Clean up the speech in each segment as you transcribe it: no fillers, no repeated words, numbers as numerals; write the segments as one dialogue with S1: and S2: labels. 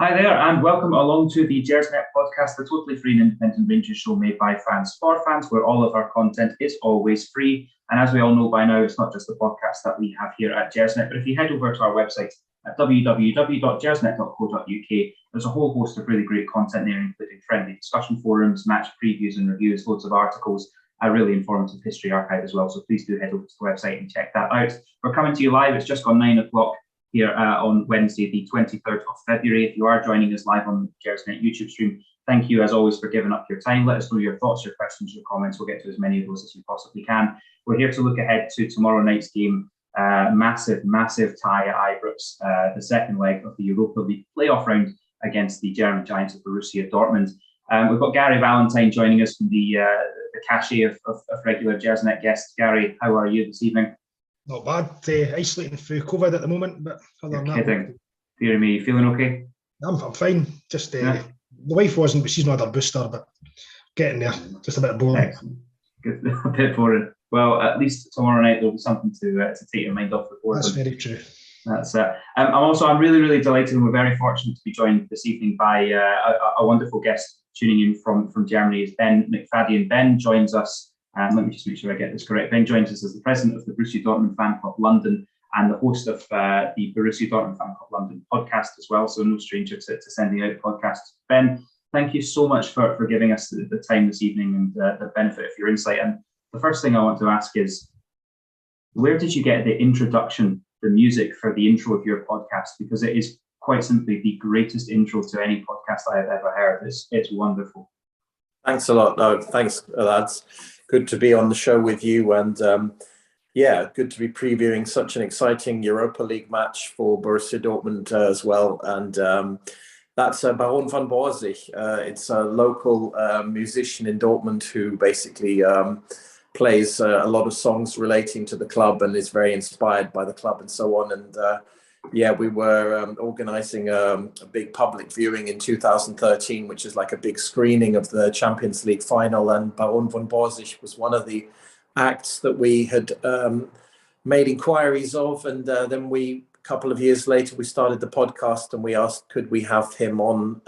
S1: Hi there, and welcome along to the Gersnet Podcast, the totally free and independent Rangers show made by fans for fans, where all of our content is always free. And as we all know by now, it's not just the podcast that we have here at Gersnet, but if you head over to our website at www.gersnet.co.uk, there's a whole host of really great content there, including friendly discussion forums, match previews and reviews, loads of articles, a really informative history archive as well. So please do head over to the website and check that out. We're coming to you live. It's just gone 9 o'clock. Here on Wednesday, the 23rd of February. If you are joining us live on the Gersnet YouTube stream, thank you as always for giving up your time. Let us know your thoughts, your questions, your comments. We'll get to as many of those as we possibly can. We're here to look ahead to tomorrow night's game. Massive tie at Ibrox, the second leg of the Europa League playoff round against the German giants of Borussia Dortmund. We've got Gary Valentine joining us from the cachet of regular Gersnet guests. Gary, how are you this evening?
S2: Not bad. Isolating through COVID at the moment, but other than that,
S1: kidding. Dear me, you feeling okay?
S2: I'm fine. Just the wife wasn't, but she's not had her booster, but getting there. Just a bit boring.
S1: Excellent. Good. A bit boring. Well, at least tomorrow night there'll be something to take your mind off the board.
S2: That's very true.
S1: That's it. I'm really delighted, and we're very fortunate to be joined this evening by a wonderful guest tuning in from Germany. Is Ben McFadyean. Ben joins us. Let me just make sure I get this correct. Ben joins us as the president of the Borussia Dortmund Fan Club London and the host of the Borussia Dortmund Fan Club London podcast as well. So no stranger to sending out podcasts. Ben, thank you so much for giving us the time this evening and the benefit of your insight. And the first thing I want to ask is, where did you get the introduction, the music for the intro of your podcast? Because it is quite simply the greatest intro to any podcast I have ever heard. It's wonderful.
S3: Thanks a lot. No, thanks, lads. Good to be on the show with you, and good to be previewing such an exciting Europa League match for Borussia Dortmund as well. And that's Baron van Borsig. It's a local musician in Dortmund who basically plays a lot of songs relating to the club and is very inspired by the club and so on. And we were organising a big public viewing in 2013, which is like a big screening of the Champions League final. And Baron van Borsig was one of the acts that we had made inquiries of. And then a couple of years later, we started the podcast and we asked, could we have him on?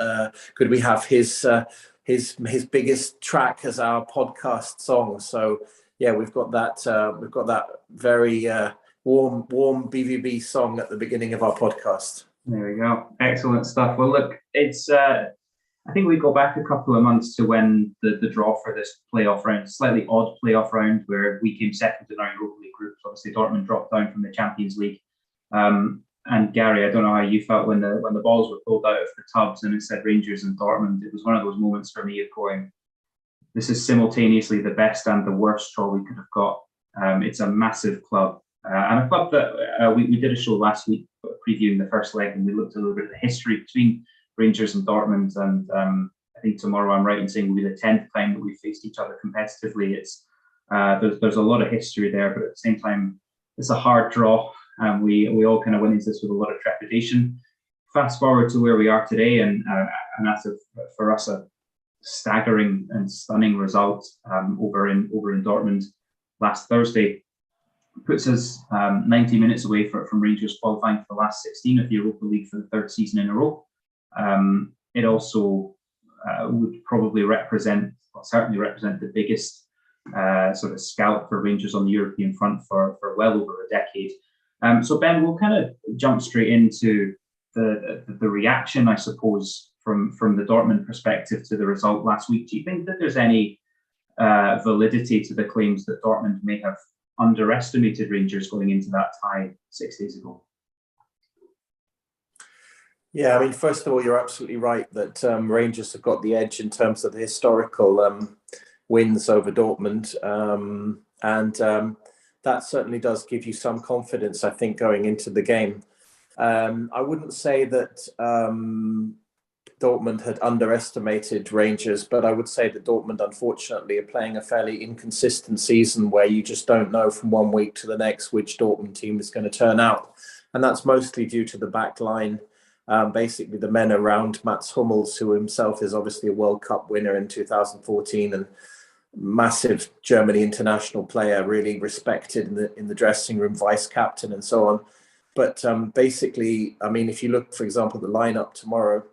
S3: Could we have his biggest track as our podcast song? So yeah, we've got that very warm BVB song at the beginning of our podcast.
S1: There we go. Excellent stuff. Well, look, it's I think we go back a couple of months to when the draw for this playoff round, slightly odd playoff round where we came second in our Europa League groups. Obviously, Dortmund dropped down from the Champions League. And Gary, I don't know how you felt when the balls were pulled out of the tubs and it said Rangers and Dortmund. It was one of those moments for me of going, this is simultaneously the best and the worst draw we could have got. It's a massive club. And a club that we did a show last week previewing the first leg, and we looked a little bit at the history between Rangers and Dortmund. And I think tomorrow I'm right in saying will be the 10th time that we faced each other competitively. It's there's a lot of history there, but at the same time, it's a hard draw. And we all kind of went into this with a lot of trepidation. Fast forward to where we are today, and that's for us a staggering and stunning result over in Dortmund last Thursday. Puts us 90 minutes away from Rangers qualifying for the last 16 of the Europa League for the third season in a row. It also would probably certainly represent the biggest sort of scalp for Rangers on the European front for well over a decade. So Ben, we'll kind of jump straight into the reaction, I suppose, from the Dortmund perspective to the result last week. Do you think that there's any validity to the claims that Dortmund may have underestimated Rangers going into that tie 6 days ago?
S3: Yeah, I mean, first of all, you're absolutely right that Rangers have got the edge in terms of the historical wins over Dortmund. And that certainly does give you some confidence, I think, going into the game. I wouldn't say that Dortmund had underestimated Rangers, but I would say that Dortmund, unfortunately, are playing a fairly inconsistent season where you just don't know from one week to the next which Dortmund team is going to turn out. And that's mostly due to the back line. Basically, the men around Mats Hummels, who himself is obviously a World Cup winner in 2014 and massive Germany international player, really respected in the dressing room, vice captain and so on. But basically, I mean, if you look, for example, at the lineup tomorrow,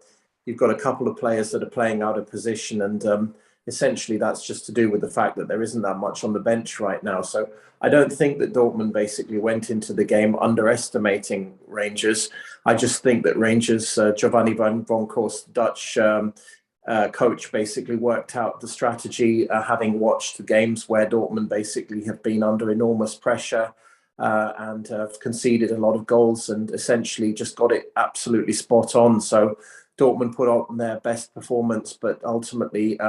S3: you've got a couple of players that are playing out of position, and essentially that's just to do with the fact that there isn't that much on the bench right now. So I don't think that Dortmund basically went into the game underestimating Rangers. I just think that Rangers, Giovanni van Bronckhorst, Dutch coach, basically worked out the strategy, having watched the games where Dortmund basically have been under enormous pressure and have conceded a lot of goals, and essentially just got it absolutely spot on. So Dortmund put on their best performance, but ultimately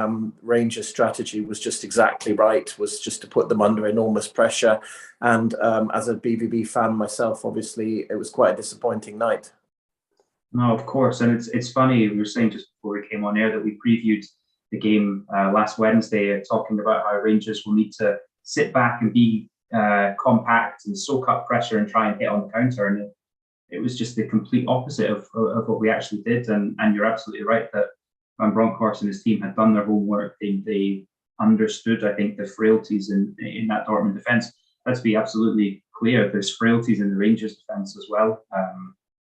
S3: Rangers' strategy was just exactly right, was just to put them under enormous pressure. And as a BVB fan myself, obviously, it was quite a disappointing night.
S1: No, of course. And it's funny, we were saying just before we came on air that we previewed the game last Wednesday, talking about how Rangers will need to sit back and be compact and soak up pressure and try and hit on the counter. And it was just the complete opposite of what we actually did. And you're absolutely right that Van Bronckhorst and his team had done their homework. They understood, I think, the frailties in that Dortmund defence. Let's be absolutely clear, there's frailties in the Rangers defence as well.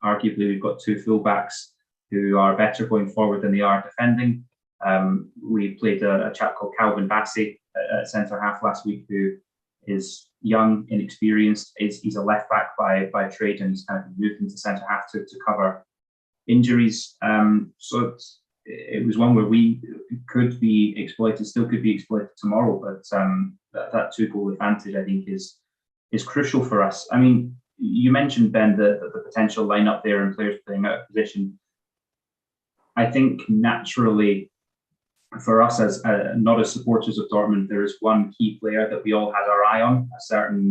S1: Arguably, we've got two fullbacks who are better going forward than they are defending. We played a chap called Calvin Bassey at centre-half last week, who is young, inexperienced. He's a left back by trade, and he's kind of moved into centre half to cover injuries. So it was one where we could be exploited, still could be exploited tomorrow. But that 2-goal advantage, I think, is crucial for us. I mean, you mentioned, Ben, the potential lineup there and players playing out of position. I think naturally, for us as not as supporters of Dortmund, there is one key player that we all had our eye on, a certain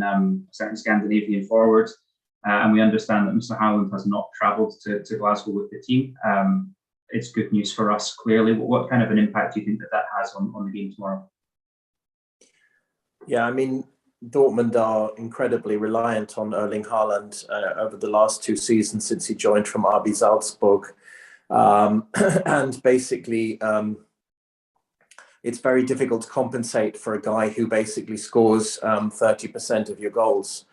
S1: Scandinavian forward, and we understand that Mr. Haaland has not travelled to Glasgow with the team. It's good news for us, clearly. What kind of an impact do you think that has on the game tomorrow?
S3: Yeah, I mean, Dortmund are incredibly reliant on Erling Haaland over the last 2 seasons since he joined from RB Salzburg, and basically. It's very difficult to compensate for a guy who basically scores 30% of your goals.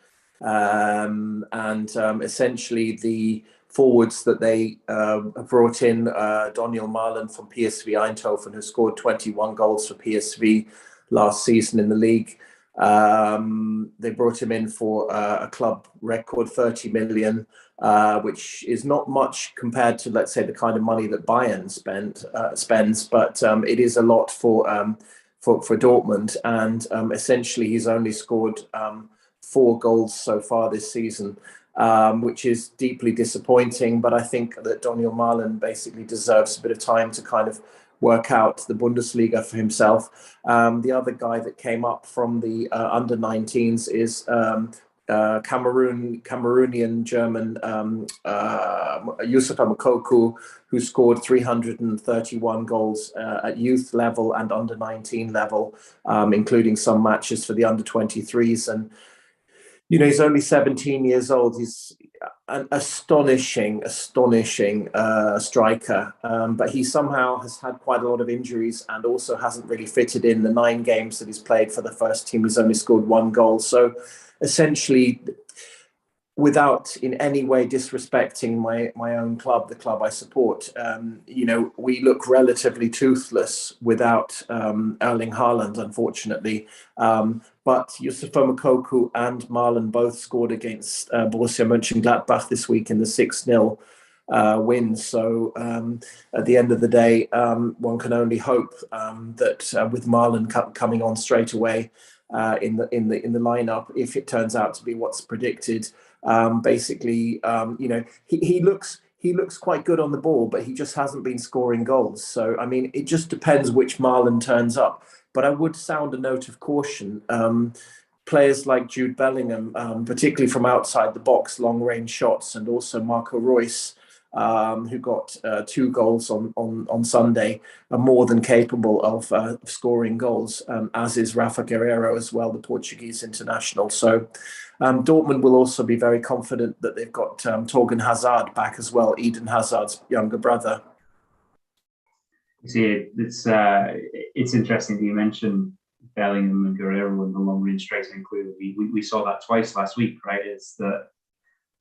S3: Essentially the forwards that they have brought in, Daniel Malen from PSV Eindhoven, who scored 21 goals for PSV last season in the league. They brought him in for a club record 30 million, which is not much compared to, let's say, the kind of money that Bayern spends, but it is a lot for Dortmund. And essentially, he's only scored 4 goals so far this season, which is deeply disappointing. But I think that Daniel Malen basically deserves a bit of time to kind of work out the Bundesliga for himself. The other guy that came up from the under-19s is Cameroonian German Youssoufa Moukoko, who scored 331 goals at youth level and under-19 level, including some matches for the under-23s. And he's only 17 years old. He's an astonishing striker, but he somehow has had quite a lot of injuries and also hasn't really fitted in the 9 games that he's played for the first team. He's only scored 1 goal. So essentially, without in any way disrespecting my own club, the club I support, we look relatively toothless without Erling Haaland, unfortunately. But Youssoufa Moukoko and Malen both scored against Borussia Mönchengladbach this week in the 6-0 win. So at the end of the day, one can only hope that with Malen coming on straight away in the lineup, if it turns out to be what's predicted, he looks quite good on the ball, but he just hasn't been scoring goals. So I mean, it just depends which Malen turns up. But I would sound a note of caution. Players like Jude Bellingham, particularly from outside the box, long-range shots, and also Marco Reus, who got 2 goals on Sunday, are more than capable of scoring goals, as is Rafa Guerreiro as well, the Portuguese international. So Dortmund will also be very confident that they've got Torgan Hazard back as well, Eden Hazard's younger brother.
S1: See, it's interesting that you mentioned Bellingham and Guerreiro and the long range strikes, and clearly we saw that twice last week, right? It's that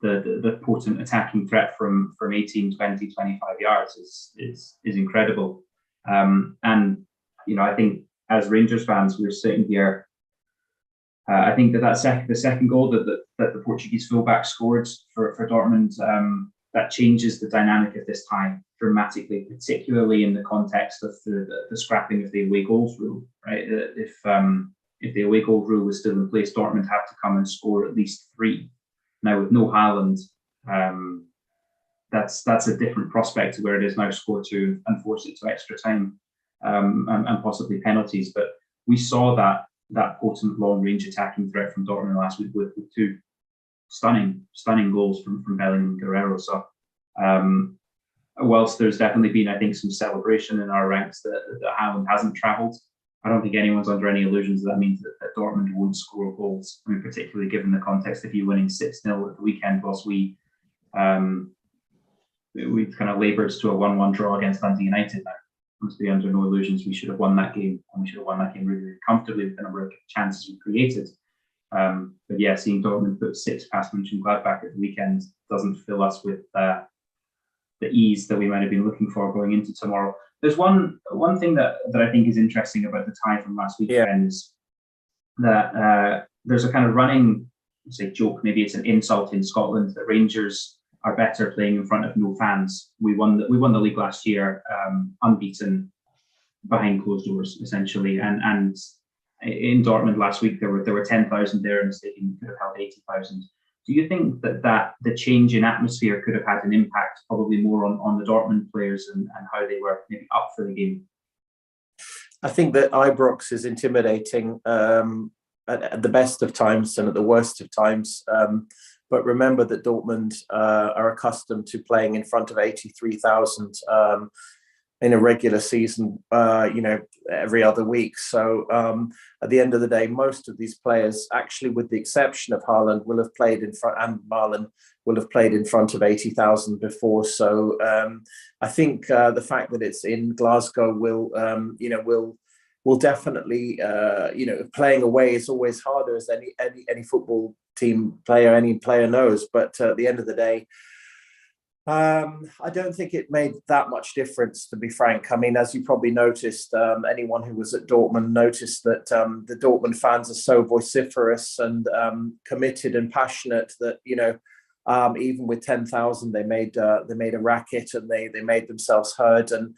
S1: the potent attacking threat from 18, 20, 25 yards is incredible. And I think as Rangers fans, we're sitting here. I think the second goal that the Portuguese fullback scored for Dortmund, that changes the dynamic of this tie dramatically, particularly in the context of the scrapping of the away goals rule. Right, if the away goal rule was still in place, Dortmund had to come and score at least 3. Now with no Haaland, that's a different prospect to where it is now. Score 2 and force it to extra time, and possibly penalties. But we saw that potent long-range attacking threat from Dortmund last week with 2 stunning goals from Bellingham and Guerrero. So whilst there's definitely been, I think, some celebration in our ranks that Haaland hasn't travelled, I don't think anyone's under any illusions that means that Dortmund won't score goals. I mean, particularly given the context of you winning 6-0 at the weekend, whilst we kind of laboured to a 1-1 draw against Dundee United now. Must be under no illusions. We should have won that game, and we should have won that game really, really comfortably with the number of chances we created. But yeah, seeing Dortmund put 6 past Mönchengladbach at the weekend doesn't fill us with the ease that we might have been looking for going into tomorrow. There's one thing that I think is interesting about the tie from last weekend is that there's a kind of running, say, joke, maybe it's an insult in Scotland, that Rangers are better playing in front of no fans. We won the league last year, unbeaten behind closed doors, essentially. And in Dortmund last week, there were 10,000 there in the stadium. Could have held 80,000. Do you think that the change in atmosphere could have had an impact, probably more on the Dortmund players and how they were maybe up for the game?
S3: I think that Ibrox is intimidating at the best of times and at the worst of times. But remember that Dortmund are accustomed to playing in front of 83,000 in a regular season, every other week. So at the end of the day, most of these players, actually, with the exception of Haaland, will have played in front, and Marlon will have played in front of 80,000 before. So I think the fact that it's in Glasgow will definitely, playing away is always harder, as any football team player, any player knows. But at the end of the day, I don't think it made that much difference, to be frank. I mean, as you probably noticed, anyone who was at Dortmund noticed that the Dortmund fans are so vociferous and committed and passionate that, even with 10,000, they made a racket and they made themselves heard. And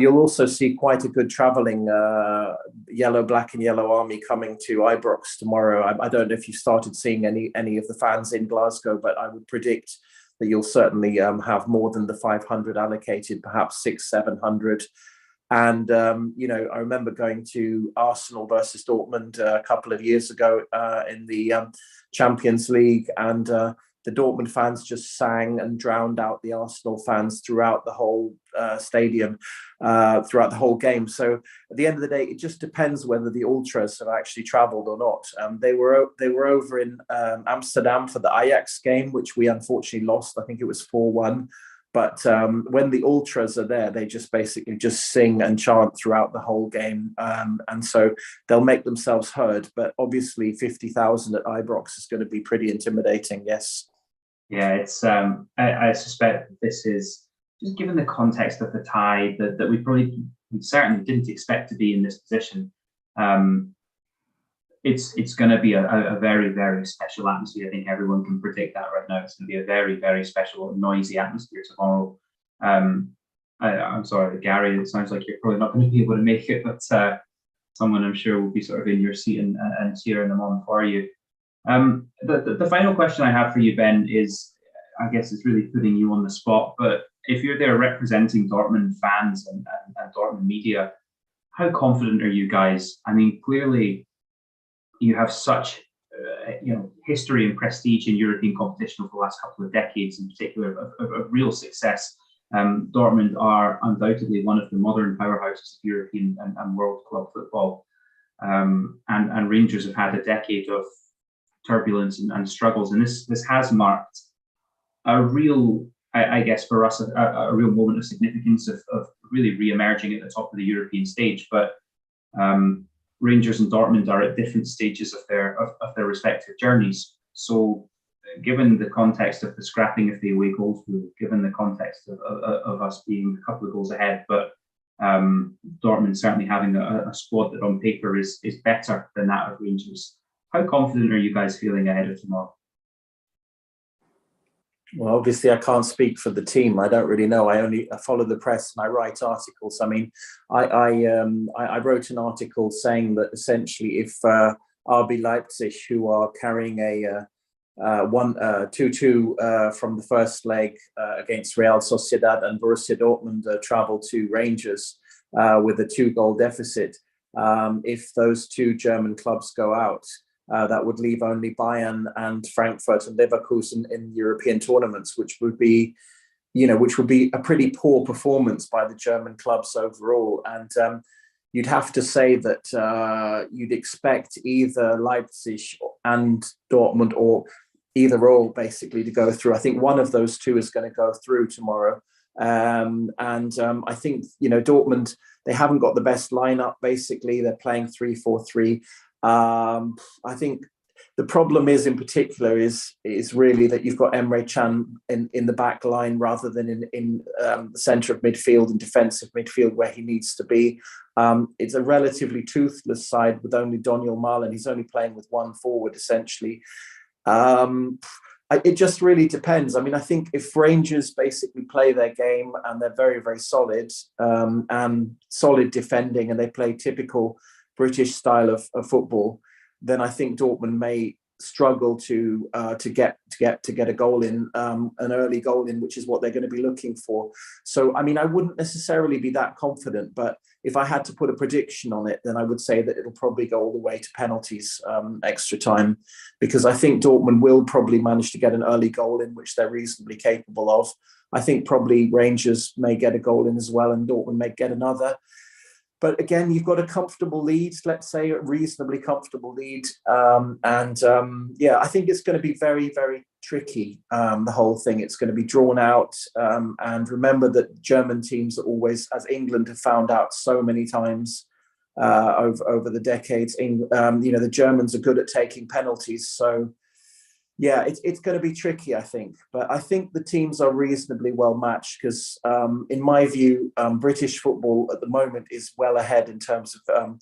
S3: you'll also see quite a good travelling black and yellow army coming to Ibrox tomorrow. I don't know if you started seeing any of the fans in Glasgow, but I would predict that you'll certainly have more than the 500 allocated, perhaps 600-700. And, I remember going to Arsenal versus Dortmund a couple of years ago in the Champions League, and the Dortmund fans just sang and drowned out the Arsenal fans throughout the whole stadium, throughout the whole game. So at the end of the day, it just depends whether the ultras have actually travelled or not. They were over in Amsterdam for the Ajax game, which we unfortunately lost. I think it was 4-1. But when the ultras are there, they just basically just sing and chant throughout the whole game. And so they'll make themselves heard. But obviously 50,000 at Ibrox is going to be pretty intimidating, yes.
S1: Yeah, it's. I suspect this is, just given the context of the tie, that we certainly didn't expect to be in this position. It's going to be a very, very special atmosphere. I think everyone can predict that right now. It's going to be a very, very special, noisy atmosphere tomorrow. I'm sorry, Gary, it sounds like you're probably not going to be able to make it, but someone I'm sure will be sort of in your seat and cheering them on for you. The final question I have for you, Ben, is, I guess it's really putting you on the spot, but if you're there representing Dortmund fans and Dortmund media, how confident are you guys? I mean, clearly you have such history and prestige in European competition over the last couple of decades, in particular, of real success. Dortmund are undoubtedly one of the modern powerhouses of European and world club football, and Rangers have had a decade of turbulence and struggles, and this has marked a real, I guess, for us, a real moment of significance of really re-emerging at the top of the European stage. But Rangers and Dortmund are at different stages of their respective journeys. So given the context of the scrapping of the away goals rule, given the context of us being a couple of goals ahead, but Dortmund certainly having a squad that on paper is better than that of Rangers. How confident are you guys feeling ahead of tomorrow?
S3: Well, obviously, I can't speak for the team. I don't really know. I follow the press and I write articles. I mean, I wrote an article saying that essentially, if RB Leipzig, who are carrying a 2-2 from the first leg against Real Sociedad, and Borussia Dortmund travel to Rangers with a 2-goal deficit, if those two German clubs go out, that would leave only Bayern and Frankfurt and Leverkusen in European tournaments, which would be a pretty poor performance by the German clubs overall. And you'd have to say that you'd expect either Leipzig and Dortmund, or either or, basically, to go through. I think one of those two is going to go through tomorrow. I think, Dortmund, they haven't got the best lineup. Basically, they're playing 3-4-3. I think the problem in particular is really that you've got Emre Can in the back line rather than in the centre of midfield and defensive midfield where he needs to be. It's a relatively toothless side with only Daniel Malen. He's only playing with one forward, essentially. It just really depends. I mean, I think if Rangers basically play their game and they're very, very solid and solid defending, and they play typical British style of football, then I think Dortmund may struggle to get a goal in, an early goal in, which is what they're going to be looking for. So, I mean, I wouldn't necessarily be that confident, but if I had to put a prediction on it, then I would say that it'll probably go all the way to penalties, extra time, because I think Dortmund will probably manage to get an early goal in, which they're reasonably capable of. I think probably Rangers may get a goal in as well, and Dortmund may get another. But again, you've got a comfortable lead, let's say a reasonably comfortable lead. I think it's going to be very, very tricky, the whole thing. It's going to be drawn out. And remember that German teams are always, as England have found out so many times over the decades, the Germans are good at taking penalties. So, yeah, it's going to be tricky, I think. But I think the teams are reasonably well matched because, in my view, British football at the moment is well ahead in terms of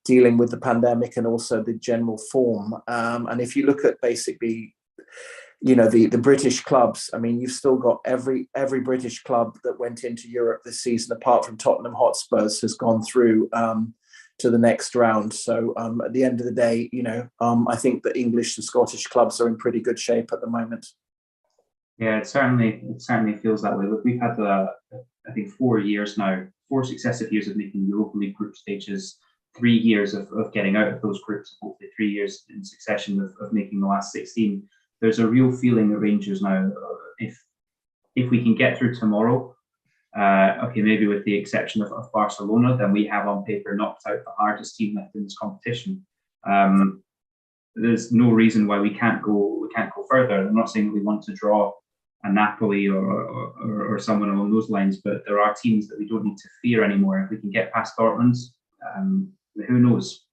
S3: dealing with the pandemic and also the general form. And if you look at basically, the British clubs, I mean, you've still got every British club that went into Europe this season, apart from Tottenham Hotspurs, has gone through to the next round. So at the end of the day, I think the English and Scottish clubs are in pretty good shape at the moment.
S1: Yeah, it certainly feels that way. Look, we've had I think 4 years now, 4 successive years of making Europa League group stages, 3 years of getting out of those groups, hopefully 3 years in succession of making the last 16. There's a real feeling at Rangers now, if we can get through tomorrow, maybe with the exception of Barcelona, then we have on paper knocked out the hardest team left in this competition. There's no reason why we can't go further. I'm not saying that we want to draw a Napoli or someone along those lines, but there are teams that we don't need to fear anymore. If we can get past Dortmund, who knows?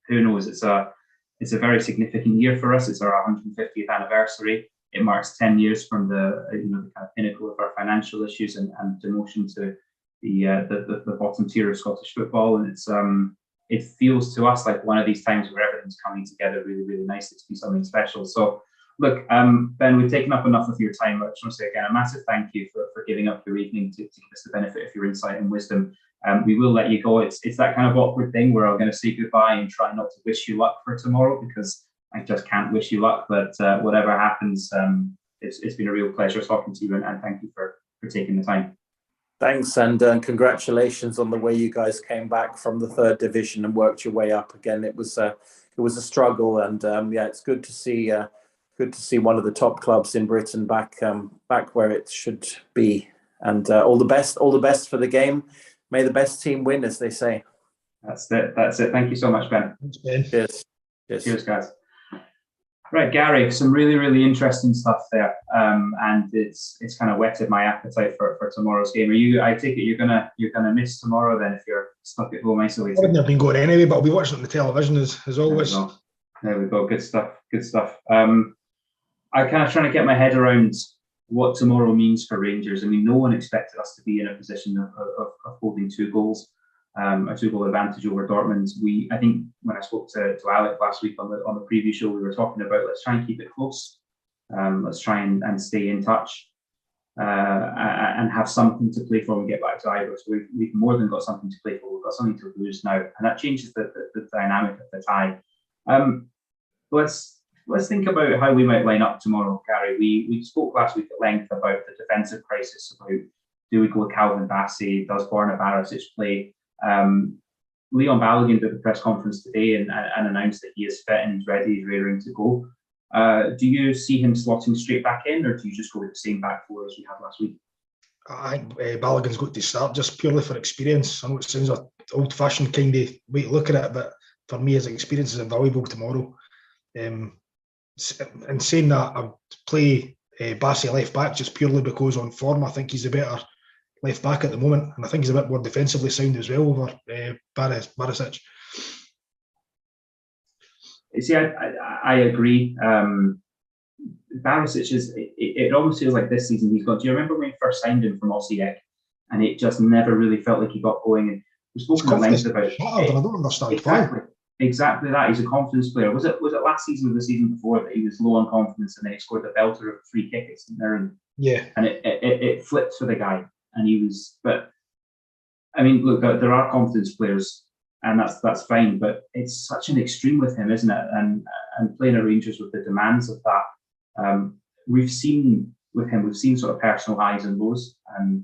S1: It's a very significant year for us. It's our 150th anniversary. It marks 10 years from the kind of pinnacle of our financial issues and demotion to the bottom tier of Scottish football. And it feels to us like one of these times where everything's coming together really, really nicely to be something special. So, look, Ben, we've taken up enough of your time. I just want to say again a massive thank you for giving up your evening to give us the benefit of your insight and wisdom. We will let you go. It's that kind of awkward thing where I'm going to say goodbye and try not to wish you luck for tomorrow, because I just can't wish you luck. But whatever happens, it's been a real pleasure talking to you, and thank you for taking the time.
S3: Thanks, and congratulations on the way you guys came back from the third division and worked your way up again. It was a struggle, and it's good to see one of the top clubs in Britain back where it should be. And all the best for the game. May the best team win, as they say.
S1: That's it. Thank you so much, Ben.
S2: Thanks, Ben.
S1: Cheers, guys. Right, Gary, some really, really interesting stuff there, and it's kind of whetted my appetite for tomorrow's game. I take it you're gonna miss tomorrow then if you're stuck at home isolated?
S2: I wouldn't have been going anyway, but I'll be watching it on the television as always.
S1: There we go. Good stuff. I kind of trying to get my head around what tomorrow means for Rangers. I mean, no one expected us to be in a position of holding 2 goals, a 2-goal advantage over Dortmund. I think when I spoke to Alec last week on the preview show, we were talking about let's try and keep it close. Let's try and stay in touch and have something to play for when we get back to Ibrox. We've more than got something to play for. We've got something to lose now, and that changes the dynamic of the tie. Let's think about how we might line up tomorrow, Gary. We spoke last week at length about the defensive crisis, about do we go with Calvin Bassey, does Borna Barisic play? Leon Balogun did the press conference today and announced that he is fit and he's ready, he's raring to go. Do you see him slotting straight back in, or do you just go with the same back four as we had last week?
S2: I think Balogun's got to start just purely for experience. I know it sounds an old-fashioned kind of way to look at it, but for me, his experience is invaluable tomorrow. And saying that, I would play Bassey left back just purely because on form, I think he's a better left back at the moment, and I think he's a bit more defensively sound as well over Barisic.
S1: See, I agree. Barisic it almost feels like this season he's got. Do you remember when we first signed him from Osijek, and it just never really felt like he got going? And we've spoken at length about it.
S2: I don't understand
S1: exactly that. He's a confidence player. Was it last season or the season before that he was low on confidence and then he scored the belter of a free kick at St Mirren?
S2: Yeah,
S1: and it flipped for the guy, and he was. But I mean, look, there are confidence players, and that's fine. But it's such an extreme with him, isn't it? And playing at Rangers with the demands of that, we've seen sort of personal highs and lows, and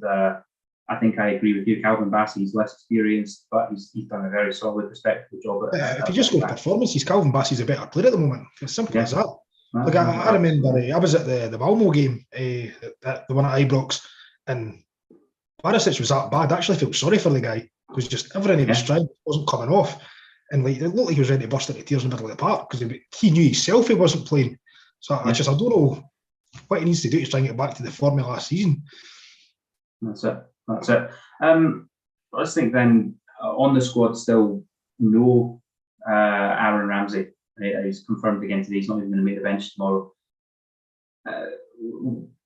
S1: I think I agree with you. Calvin Bassey, he's less experienced, but he's done a very solid, respectable job.
S2: If you just go performances, Calvin Bassey's a better player at the moment. It's simple as that. Look, I remember I was at the Malmo game, the one at Ibrox, and Barisic was that bad. I actually felt sorry for the guy because just everything he was trying wasn't coming off, and like it looked like he was ready to burst into tears in the middle of the park because he knew himself he wasn't playing. So I don't know what he needs to do to try and get back to the form of last season.
S1: That's it. Let's think then on the squad still no Aaron Ramsey. He's confirmed again today. He's not even going to make the bench tomorrow.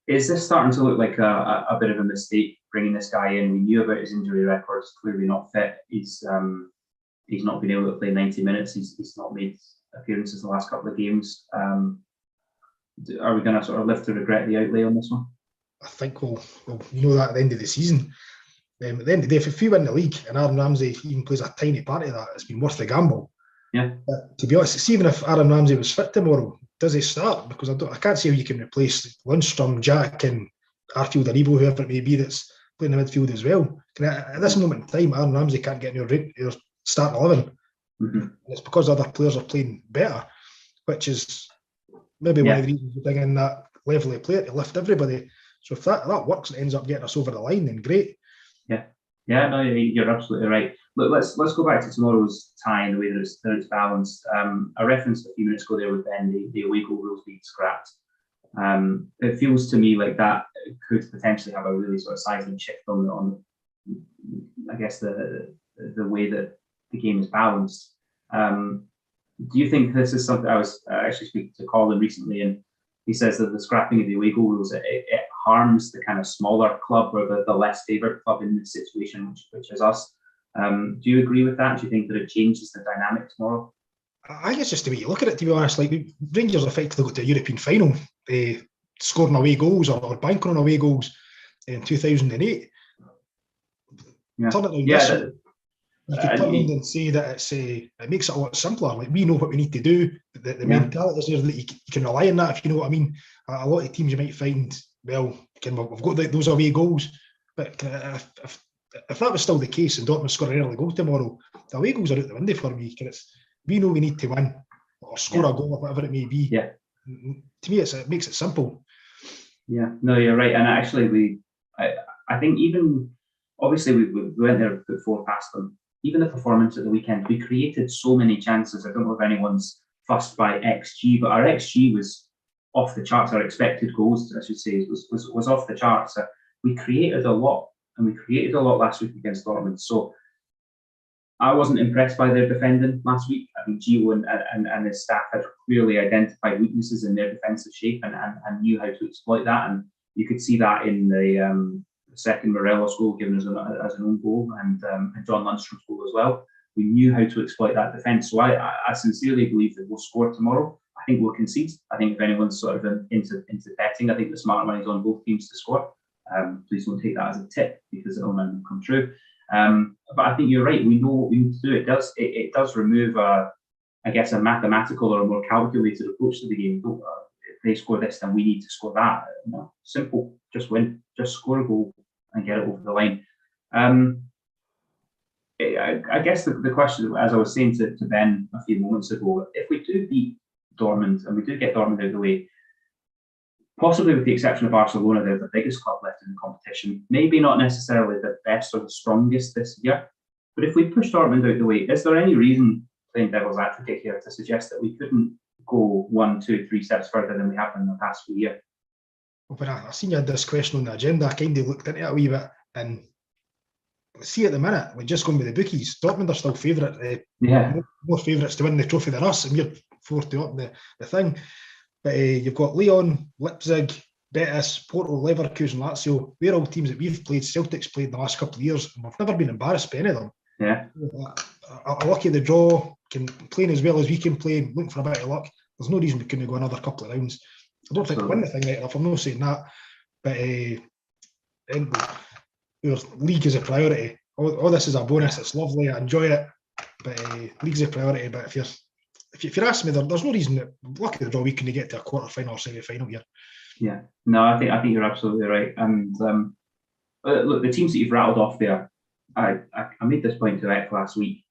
S1: Is this starting to look like a bit of a mistake bringing this guy in? We knew about his injury records. Clearly not fit. He's not been able to play 90 minutes. He's not made appearances the last couple of games. Are we going to sort of live to regret the outlay on this one?
S2: I think we'll know that at the end of the season. At the end of the day, if we win the league and Aaron Ramsey even plays a tiny part of that, it's been worth the gamble.
S1: Yeah.
S2: But to be honest, even if Aaron Ramsey was fit tomorrow, does he start? Because I can't see how you can replace Lundstrom, Jack, and Arfield or Evo, whoever it may be that's playing the midfield as well. At this moment in time, Aaron Ramsey can't get in your start 11.
S1: Mm-hmm.
S2: And it's because other players are playing better, which is maybe one of the reasons we bring in that level of player to lift everybody. So if that works and ends up getting us over the line, then great.
S1: Yeah, no, you're absolutely right. Look, let's go back to tomorrow's tie and the way that it's balanced. I referenced a few minutes ago there with Ben the away goal rules being scrapped. It feels to me like that could potentially have a really sort of seismic shift on I guess the way that the game is balanced. Do you think this is something? I was actually speaking to Colin recently, and he says that the scrapping of the away goal rules it harms the kind of smaller club or the less favoured club in this situation, which is us. Do you agree with that? Do you think that it changes the dynamic tomorrow?
S2: I guess just the way you look at it, to be honest, like Rangers effectively got to a European final, scoring away goals or banking on away goals in 2008.
S1: Yeah.
S2: Turn it around you could turn around and say that it makes it a lot simpler. Like we know what we need to do. The mentality is there that you can rely on that, if you know what I mean. A lot of teams you might find, well, we've got those away goals, but if that was still the case and Dortmund score an early goal tomorrow, the away goals are out the window for me. We know we need to win or score a goal or whatever it may be.
S1: Yeah.
S2: To me, it makes it simple.
S1: Yeah, no, you're right. And actually, I think even obviously we went there put four past them. Even the performance at the weekend, we created so many chances. I don't know if anyone's fussed by XG, but our XG was off the charts. Our expected goals, I should say, was off the charts. We created a lot, and we created a lot last week against Dortmund. So I wasn't impressed by their defending last week. I think Gio and his staff had clearly identified weaknesses in their defensive shape and knew how to exploit that. And you could see that in the second Morelos goal given as an own goal, and John Lundstrom's goal as well. We knew how to exploit that defence. So I sincerely believe that we'll score tomorrow. I think we'll concede. I think if anyone's sort of into betting, I think the smart money is on both teams to score. Please don't take that as a tip because it'll never come true. But I think you're right. We know what we need to do. It does remove a mathematical or a more calculated approach to the game. If they score this, then we need to score that. No, simple. Just win. Just score a goal and get it over the line. I guess the question, as I was saying to Ben a few moments ago, if we do beat Dortmund and we do get Dortmund out of the way, possibly with the exception of Barcelona, they're the biggest club left in the competition. Maybe not necessarily the best or the strongest this year, but if we push Dortmund out of the way, is there any reason, playing devil's advocate here, to suggest that we couldn't go 1, 2, 3 steps further than we have in the past few years?
S2: Well, when I seen you had this question on the agenda, I kind of looked into it a wee bit, and see at the minute, we're just going with the bookies. Dortmund are still favourite, more favourites to win the trophy than us, and we're fourth to up the thing. But you've got Lyon, Leipzig, Betis, Porto, Leverkusen, Lazio. They're all teams that we've played. Celtic's played the last couple of years, and we've never been embarrassed by any of them.
S1: Yeah.
S2: A lucky the draw, playing as well as we can play, looking for a bit of luck. There's no reason we couldn't go another couple of rounds. I don't think we win the thing right enough. I'm not saying that, but our league is a priority. All this is a bonus. It's lovely. I enjoy it, but league's a priority. But if you're asking me, there's no reason that lucky the draw we couldn't get to a quarter final or semi final here.
S1: Yeah, no, I think you're absolutely right. And look, the teams that you've rattled off there, I made this point to Ek last week.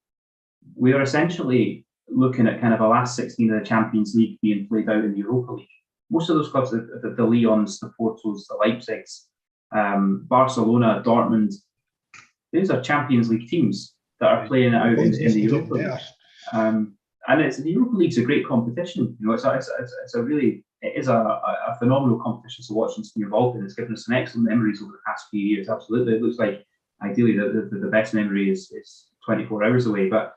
S1: We are essentially looking at kind of a last 16 of the Champions League being played out in the Europa League. Most of those clubs, the Lyons, the Portos, the Leipzigs, Barcelona, Dortmund, these are Champions League teams that are playing it out in the Europa League. And the Europa League's a great competition. You know, it is a phenomenal competition to watch and to be involved in. It's given us some excellent memories over the past few years. Absolutely, it looks like ideally the best memory is 24 hours away, but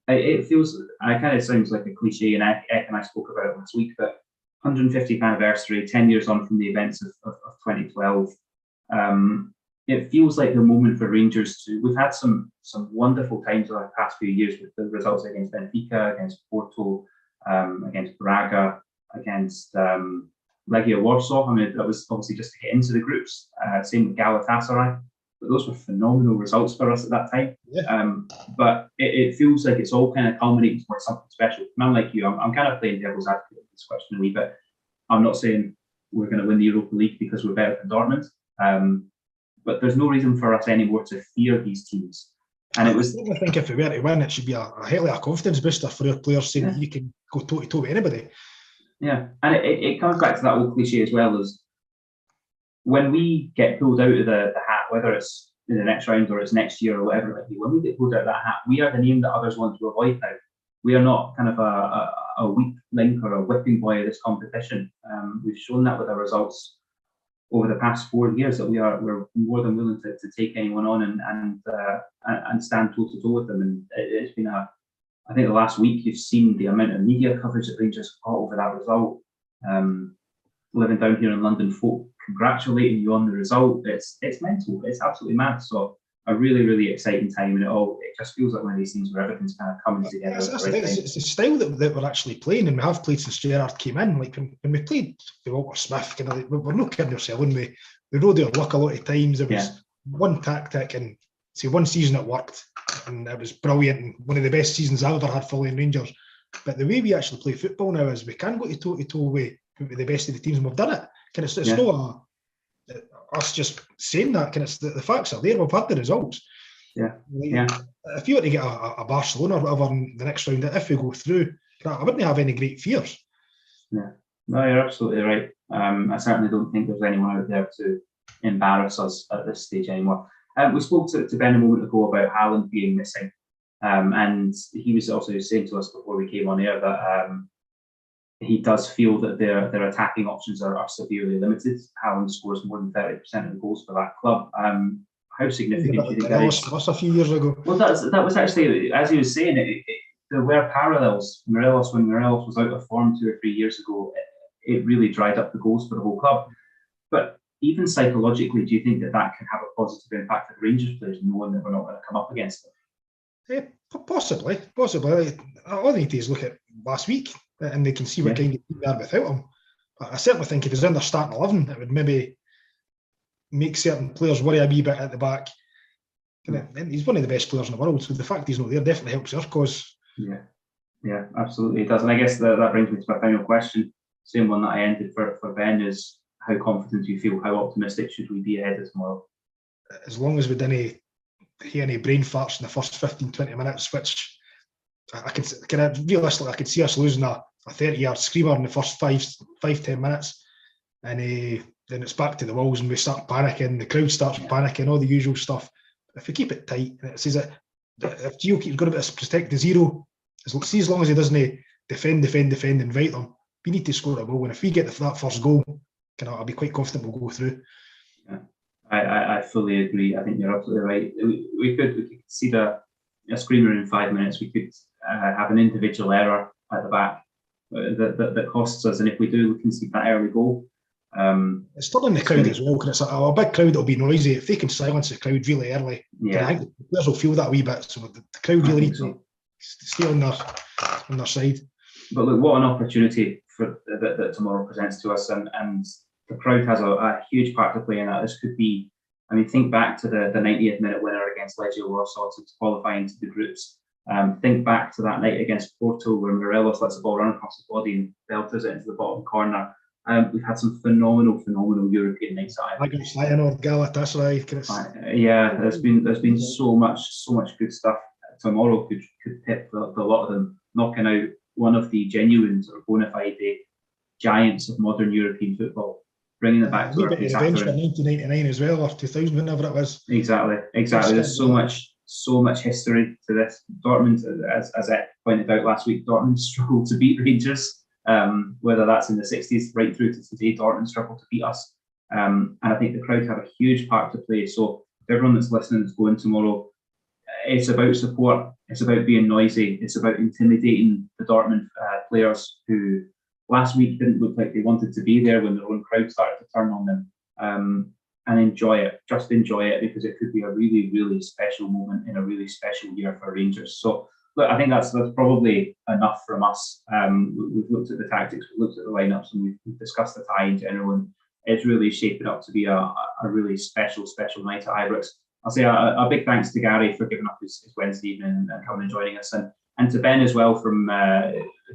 S1: it feels. It kind of sounds like a cliche, and Ek and I spoke about it last week. But 150th anniversary, 10 years on from the events of 2012. It feels like the moment for Rangers to. We've had some wonderful times over the past few years with the results against Benfica, against Porto, against Braga, against Legia Warsaw. I mean, that was obviously just to get into the groups. Same with Galatasaray. But those were phenomenal results for us at that time. Yeah. But it feels like it's all kind of culminating towards something special. And I'm like you, I'm kind of playing devil's advocate with this question a wee bit. I'm not saying we're going to win the Europa League because we're better than Dortmund. But there's no reason for us anymore to fear these teams. And I
S2: think if we were to win, it should be a confidence booster for our players, saying that you can go toe to toe with anybody.
S1: Yeah, and it comes back to that old cliche as well, as when we get pulled out of the hat, whether it's in the next round or it's next year or whatever it might be, when we get pulled out of that hat, we are the name that others want to avoid now. We are not kind of a weak link or a whipping boy of this competition. We've shown that with our results over the past 4 years that we're more than willing to take anyone on and stand toe to toe with them. And it's been I think the last week you've seen the amount of media coverage that Rangers got over that result. Living down here in London, folk congratulating you on the result. It's mental. It's absolutely mad. So a really, really exciting time, and it just feels like one of these things where everything's kind of coming together.
S2: It's the style that we're actually playing, and we have played since Gerrard came in. Like when we played with Walter Smith, we're not kidding ourselves. We rode our luck a lot of times. There was one tactic, and one season it worked, and it was brilliant, and one of the best seasons I've ever had following Rangers. But the way we actually play football now is we can go toe to toe with the best of the teams, and we've done it. It's not us just saying that. The facts are there. We've had the results.
S1: Yeah.
S2: If you were to get a Barcelona or whatever in the next round, if we go through, I wouldn't have any great fears.
S1: Yeah. No, you're absolutely right. I certainly don't think there's anyone out there to embarrass us at this stage anymore. We spoke to Ben a moment ago about Haaland being missing, and he was also saying to us before we came on air that he does feel that their attacking options are severely limited. Haaland scores more than 30% of the goals for that club. how significant do you think that
S2: Morelos
S1: is?
S2: for us a few years ago.
S1: Well, that was actually, as he was saying, there were parallels. Morelos, when Morelos was out of form 2 or 3 years ago, it really dried up the goals for the whole club. But even psychologically, do you think that can have a positive impact on Rangers players, knowing that we're not going to come up against them?
S2: Possibly. All they need to do is look at last week, and they can see what kind of team they are without him. But I certainly think if he's in their starting 11, it would maybe make certain players worry a wee bit at the back. And he's one of the best players in the world, so the fact he's not there definitely helps our cause.
S1: Yeah, absolutely, it does. And I guess that brings me to my final question. Same one that I ended for Ben is, how confident do you feel? How optimistic should we be ahead of tomorrow?
S2: As long as we didn't hear any brain farts in the first 15-20 minutes, which I could realistically, I could see us losing a 30-yard screamer in the first 5-10 minutes, and then it's back to the walls and we start panicking, the crowd starts panicking, all the usual stuff. If we keep it tight, and it says that if Gio keeps going about to protect the zero, as long as he doesn't defend, invite them, we need to score a goal. And if we get that first goal, I'll be quite confident we'll go through.
S1: Yeah, I fully agree. I think you're absolutely right. We could see a screamer in 5 minutes. We could have an individual error at the back that costs us. And if we do, we can see that early goal.
S2: It's still in the crowd as well, because it's a big crowd that'll be noisy. If they can silence the crowd really early, I think the players will feel that a wee bit. So the crowd really needs to stay on their side.
S1: But look, what an opportunity for that tomorrow presents to us, and the crowd has a huge part to play in that. This could be, think back to the 90th minute winner against Legia Warsaw to qualify into the groups. Think back to that night against Porto where Morelos lets the ball run across his body and belters it into the bottom corner. We've had some phenomenal European nights at
S2: Ibrox.
S1: There's been so much good stuff. Tomorrow could tip for a lot of them, knocking out one of the genuine sort of bona fide giants of modern European football, bringing it back to our place
S2: after 1999 as well, or 2000, whenever it was.
S1: Exactly. There's so much history to this. Dortmund, as Ed pointed out last week, Dortmund struggled to beat Rangers. Whether that's in the 60s right through to today, Dortmund struggled to beat us. And I think the crowd have a huge part to play. So everyone that's listening is going tomorrow, it's about support, it's about being noisy, it's about intimidating the Dortmund players who last week didn't look like they wanted to be there when their own crowd started to turn on them. And enjoy it, just enjoy it, because it could be a really, really special moment in a really special year for Rangers. So look, I think that's probably enough from us. We've looked at the tactics, we've looked at the lineups, and we've discussed the tie in general, and it's really shaping up to be a really special night at Ibrox. I'll say a big thanks to Gary for giving up his Wednesday evening and coming and joining us, and to Ben as well, from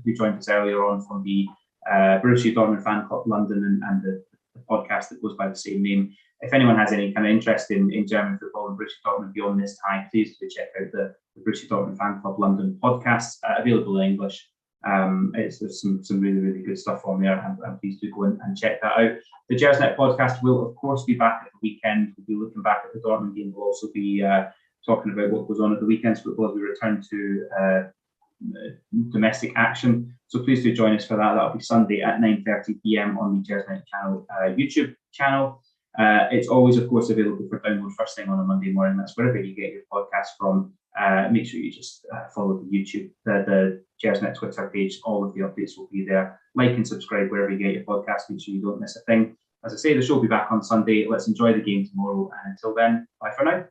S1: who joined us earlier on from the Borussia Dortmund Fan Club London and the podcast that goes by the same name. If anyone has any kind of interest in German football and Borussia Dortmund beyond this time, please do check out the Borussia Dortmund Fan Club London podcast, available in English. There's some really, really good stuff on there, and please do go and check that out. The Gersnet podcast will, of course, be back at the weekend. We'll be looking back at the Dortmund game. We'll also be talking about what goes on at the weekend's football as we return to domestic action. So please do join us for that. That'll be Sunday at 9:30 p.m. on the Gersnet channel, YouTube channel. It's always, of course, available for download first thing on a Monday morning. That's wherever you get your podcast from. Make sure you just follow the YouTube, the Gersnet Twitter page. All of the updates will be there. Like and subscribe wherever you get your podcast. Make sure you don't miss a thing. As I say, the show will be back on Sunday. Let's enjoy the game tomorrow. And until then, bye for now.